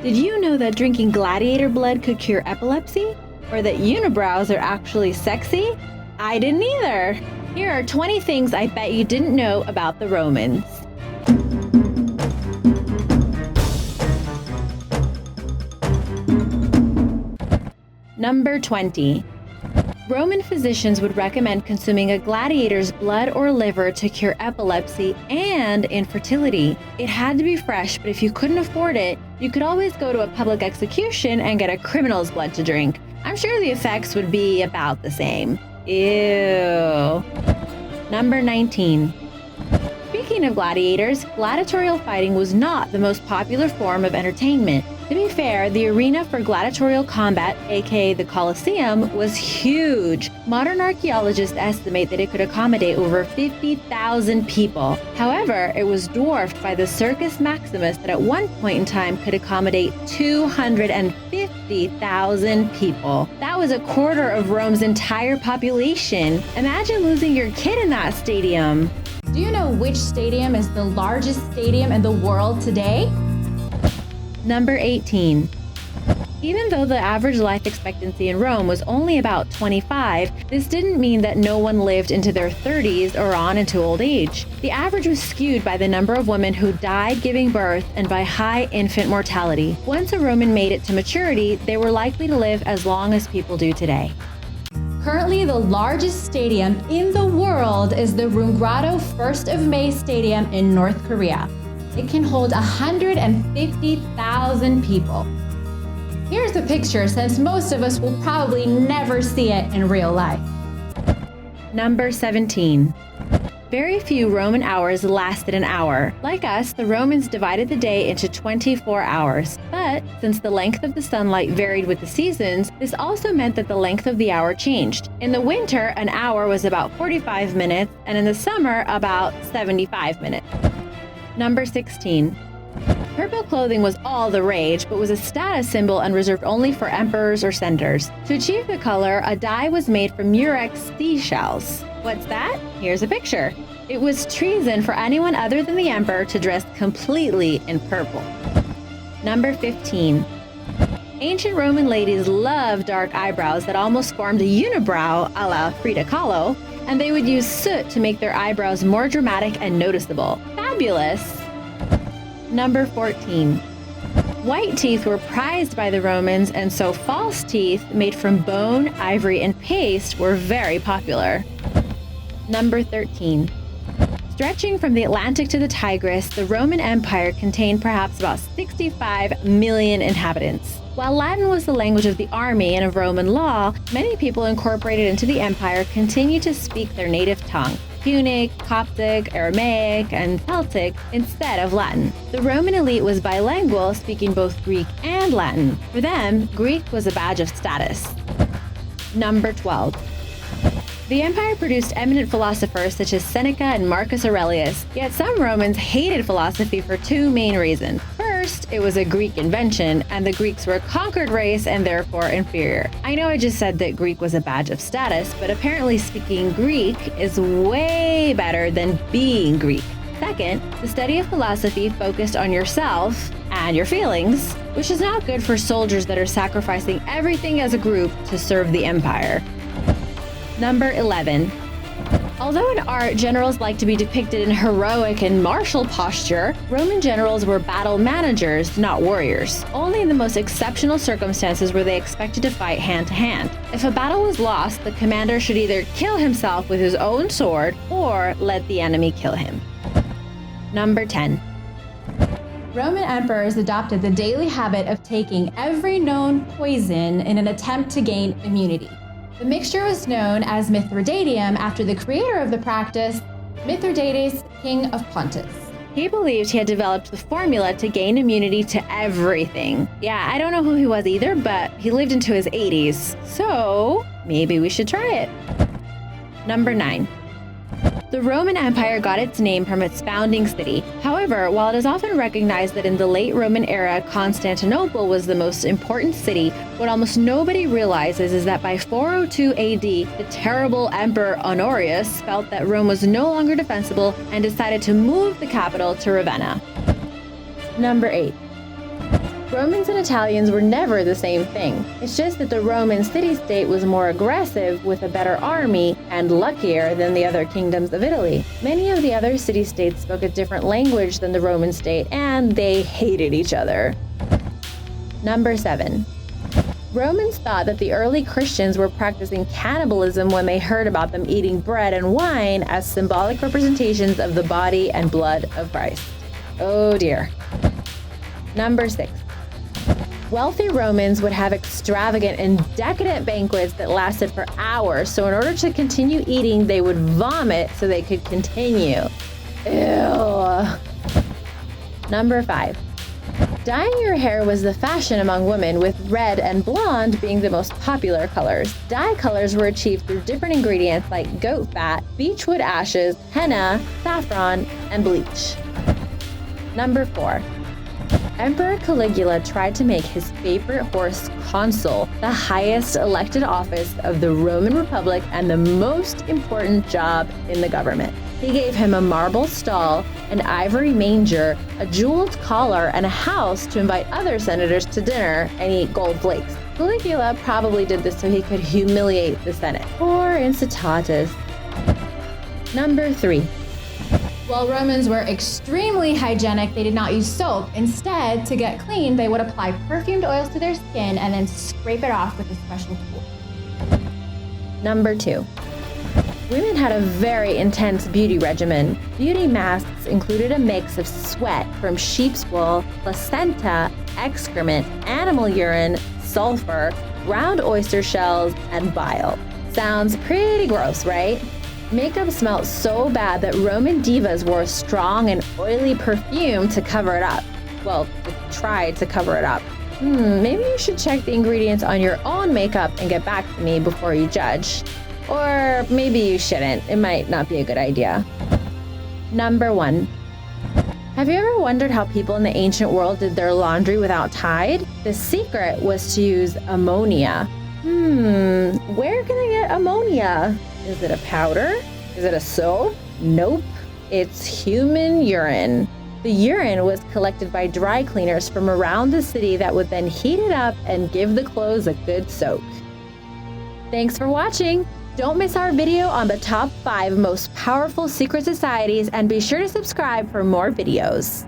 Did you know that drinking gladiator blood could cure epilepsy? Or that unibrows are actually sexy? I didn't either. Here are 20 things I bet you didn't know about the Romans. Number 20. Roman physicians would recommend consuming a gladiator's blood or liver to cure epilepsy and infertility. It had to be fresh, but if you couldn't afford it, you could always go to a public execution and get a criminal's blood to drink. I'm sure the effects would be about the same. Ew. Number 19. Speaking of gladiators, gladiatorial fighting was not the most popular form of entertainment. To be fair, the arena for gladiatorial combat, aka the Colosseum, was huge. Modern archaeologists estimate that it could accommodate over 50,000 people. However, it was dwarfed by the Circus Maximus that at one point in time could accommodate 250,000 people. That was a quarter of Rome's entire population. Imagine losing your kid in that stadium. Do you know which stadium is the largest stadium in the world today? Number 18. Even though the average life expectancy in Rome was only about 25, this didn't mean that no one lived into their 30s or on into old age. The average was skewed by the number of women who died giving birth and by high infant mortality. Once a Roman made it to maturity, they were likely to live as long as people do today. Currently, the largest stadium in the world is the Rungrado 1st of May Stadium in North Korea. It can hold 150,000 people. Here's a picture since most of us will probably never see it in real life. Number 17. Very few Roman hours lasted an hour. Like us, the Romans divided the day into 24 hours. But since the length of the sunlight varied with the seasons, this also meant that the length of the hour changed. In the winter, an hour was about 45 minutes, and in the summer, about 75 minutes. Number 16. Purple clothing was all the rage, but was a status symbol and reserved only for emperors or senators. To achieve the color, a dye was made from murex seashells. What's that? Here's a picture. It was treason for anyone other than the emperor to dress completely in purple. Number 15. Ancient Roman ladies loved dark eyebrows that almost formed a unibrow a la Frida Kahlo, and they would use soot to make their eyebrows more dramatic and noticeable. Fabulous! Number 14. White teeth were prized by the Romans, and so false teeth made from bone, ivory, and paste were very popular. Number 13. Stretching from the Atlantic to the Tigris, the Roman Empire contained perhaps about 65 million inhabitants. While Latin was the language of the army and of Roman law, many people incorporated into the empire continued to speak their native tongue, Punic, Coptic, Aramaic, and Celtic, instead of Latin. The Roman elite was bilingual, speaking both Greek and Latin. For them, Greek was a badge of status. Number 12. The empire produced eminent philosophers such as Seneca and Marcus Aurelius, yet some Romans hated philosophy for two main reasons. First, it was a Greek invention, and the Greeks were a conquered race and therefore inferior. I know I just said that Greek was a badge of status, but apparently speaking Greek is way better than being Greek. Second, the study of philosophy focused on yourself and your feelings, which is not good for soldiers that are sacrificing everything as a group to serve the empire. Number 11. Although in art, generals like to be depicted in heroic and martial posture, Roman generals were battle managers, not warriors. Only in the most exceptional circumstances were they expected to fight hand to hand. If a battle was lost, the commander should either kill himself with his own sword or let the enemy kill him. Number 10. Roman emperors adopted the daily habit of taking every known poison in an attempt to gain immunity. The mixture was known as Mithridatium after the creator of the practice, Mithridates, king of Pontus. He believed he had developed the formula to gain immunity to everything. Yeah, I don't know who he was either, but he lived into his 80s, so maybe we should try it. Number 9. The Roman Empire got its name from its founding city. However, while it is often recognized that in the late Roman era, Constantinople was the most important city, what almost nobody realizes is that by 402 AD, the terrible Emperor Honorius felt that Rome was no longer defensible and decided to move the capital to Ravenna. Number 8. Romans and Italians were never the same thing. It's just that the Roman city-state was more aggressive with a better army and luckier than the other kingdoms of Italy. Many of the other city-states spoke a different language than the Roman state, and they hated each other. Number 7. Romans thought that the early Christians were practicing cannibalism when they heard about them eating bread and wine as symbolic representations of the body and blood of Christ. Oh dear. Number 6. Wealthy Romans would have extravagant and decadent banquets that lasted for hours, so in order to continue eating, they would vomit so they could continue. Ew. Number 5. Dyeing your hair was the fashion among women, with red and blonde being the most popular colors. Dye colors were achieved through different ingredients like goat fat, beechwood ashes, henna, saffron, and bleach. Number 4. Emperor Caligula tried to make his favorite horse consul, the highest elected office of the Roman Republic and the most important job in the government. He gave him a marble stall, an ivory manger, a jeweled collar, and a house to invite other senators to dinner and eat gold flakes. Caligula probably did this so he could humiliate the Senate. Poor Incitatus. Number 3. While Romans were extremely hygienic, they did not use soap. Instead, to get clean, they would apply perfumed oils to their skin and then scrape it off with a special tool. Number 2. Women had a very intense beauty regimen. Beauty masks included a mix of sweat from sheep's wool, placenta, excrement, animal urine, sulfur, ground oyster shells, and bile. Sounds pretty gross, right? Makeup smelled so bad that Roman divas wore strong and oily perfume to cover it up. Well, to try to cover it up. Maybe you should check the ingredients on your own makeup and get back to me before you judge. Or maybe you shouldn't. It might not be a good idea. Number 1. Have you ever wondered how people in the ancient world did their laundry without Tide? The secret was to use ammonia. Where can I get ammonia? Is it a powder? Is it a soap? Nope. It's human urine. The urine was collected by dry cleaners from around the city that would then heat it up and give the clothes a good soak. Thanks for watching. Don't miss our video on the top 5 most powerful secret societies, and be sure to subscribe for more videos.